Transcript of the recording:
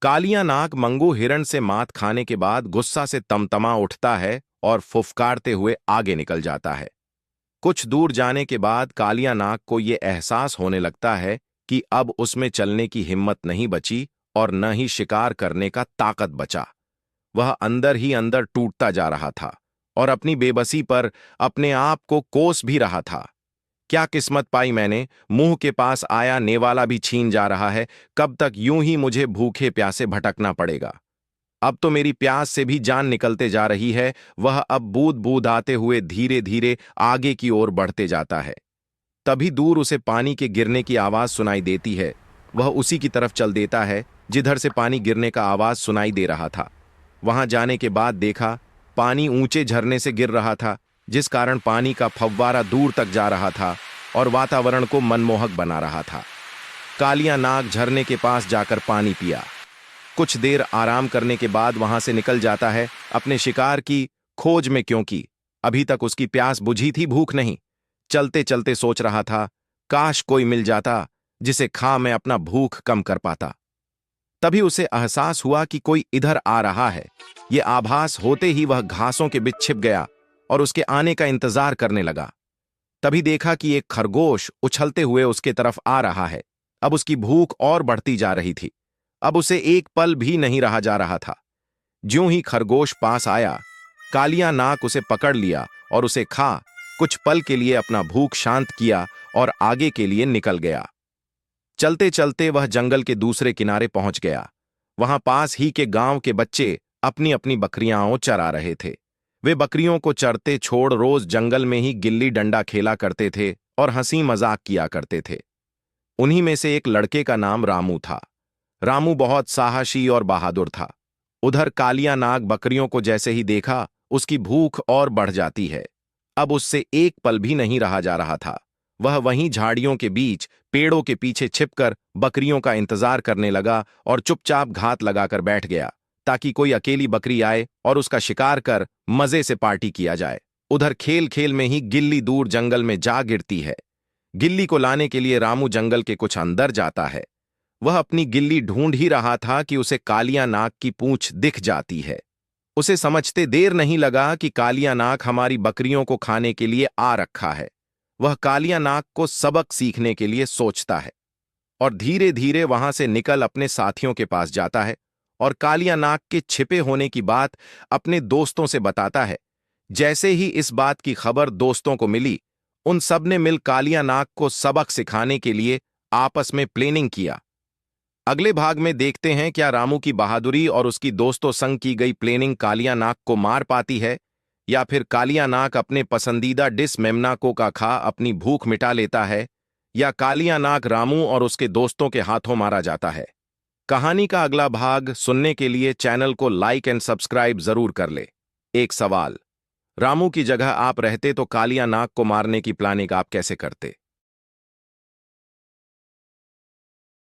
कालिया नाग मंगू हिरण से मात खाने के बाद गुस्सा से तमतमा उठता है और फुफकारते हुए आगे निकल जाता है। कुछ दूर जाने के बाद कालिया नाग को ये एहसास होने लगता है कि अब उसमें चलने की हिम्मत नहीं बची और न ही शिकार करने का ताकत बचा। वह अंदर ही अंदर टूटता जा रहा था और अपनी बेबसी पर अपने आप को कोस भी रहा था। क्या किस्मत पाई मैंने, मुंह के पास आया नेवाला भी छीन जा रहा है। कब तक यूं ही मुझे भूखे प्यासे भटकना पड़ेगा। अब तो मेरी प्यास से भी जान निकलते जा रही है। वह अब बूंद बूंद आते हुए धीरे धीरे आगे की ओर बढ़ते जाता है। तभी दूर उसे पानी के गिरने की आवाज सुनाई देती है। वह उसी की तरफ चल देता है जिधर से पानी गिरने का आवाज सुनाई दे रहा था। वहां जाने के बाद देखा पानी ऊंचे झरने से गिर रहा था, जिस कारण पानी का फव्वारा दूर तक जा रहा था और वातावरण को मनमोहक बना रहा था। कालिया नाग झरने के पास जाकर पानी पिया। कुछ देर आराम करने के बाद वहां से निकल जाता है अपने शिकार की खोज में, क्योंकि अभी तक उसकी प्यास बुझी थी, भूख नहीं। चलते चलते सोच रहा था, काश कोई मिल जाता जिसे खा मैं अपना भूख कम कर पाता। तभी उसे एहसास हुआ कि कोई इधर आ रहा है। ये आभास होते ही वह घासों के बीच छिप गया और उसके आने का इंतजार करने लगा। तभी देखा कि एक खरगोश उछलते हुए उसके तरफ आ रहा है। अब उसकी भूख और बढ़ती जा रही थी। अब उसे एक पल भी नहीं रहा जा रहा था। ज्यों ही खरगोश पास आया, कालिया नाग उसे पकड़ लिया और उसे खा कुछ पल के लिए अपना भूख शांत किया और आगे के लिए निकल गया। चलते चलते वह जंगल के दूसरे किनारे पहुंच गया। वहां पास ही के गांव के बच्चे अपनी अपनी बकरियां चरा रहे थे। वे बकरियों को चरते छोड़ रोज जंगल में ही गिल्ली डंडा खेला करते थे और हंसी मजाक किया करते थे। उन्हीं में से एक लड़के का नाम रामू था। रामू बहुत साहसी और बहादुर था। उधर कालिया नाग बकरियों को जैसे ही देखा उसकी भूख और बढ़ जाती है। अब उससे एक पल भी नहीं रहा जा रहा था। वह वहीं झाड़ियों के बीच पेड़ों के पीछे छिपकर बकरियों का इंतजार करने लगा और चुपचाप घात लगाकर बैठ गया ताकि कोई अकेली बकरी आए और उसका शिकार कर मजे से पार्टी किया जाए। उधर खेल खेल में ही गिल्ली दूर जंगल में जा गिरती है। गिल्ली को लाने के लिए रामू जंगल के कुछ अंदर जाता है। वह अपनी गिल्ली ढूंढ ही रहा था कि उसे कालिया नाग की पूंछ दिख जाती है। उसे समझते देर नहीं लगा कि कालिया नाग हमारी बकरियों को खाने के लिए आ रखा है। वह कालिया नाग को सबक सीखने के लिए सोचता है और धीरे धीरे वहां से निकल अपने साथियों के पास जाता है और कालिया नाग के छिपे होने की बात अपने दोस्तों से बताता है। जैसे ही इस बात की खबर दोस्तों को मिली, उन सब ने मिल कालिया नाग को सबक सिखाने के लिए आपस में प्लानिंग किया। अगले भाग में देखते हैं क्या रामू की बहादुरी और उसकी दोस्तों संग की गई प्लानिंग कालिया नाग को मार पाती है, या फिर कालिया नाग अपने पसंदीदा डिश मेमनाको का खा अपनी भूख मिटा लेता है, या कालिया नाग रामू और उसके दोस्तों के हाथों मारा जाता है। कहानी का अगला भाग सुनने के लिए चैनल को लाइक एंड सब्सक्राइब जरूर कर ले। एक सवाल, रामू की जगह आप रहते तो कालिया नाग को मारने की प्लानिंग आप कैसे करते?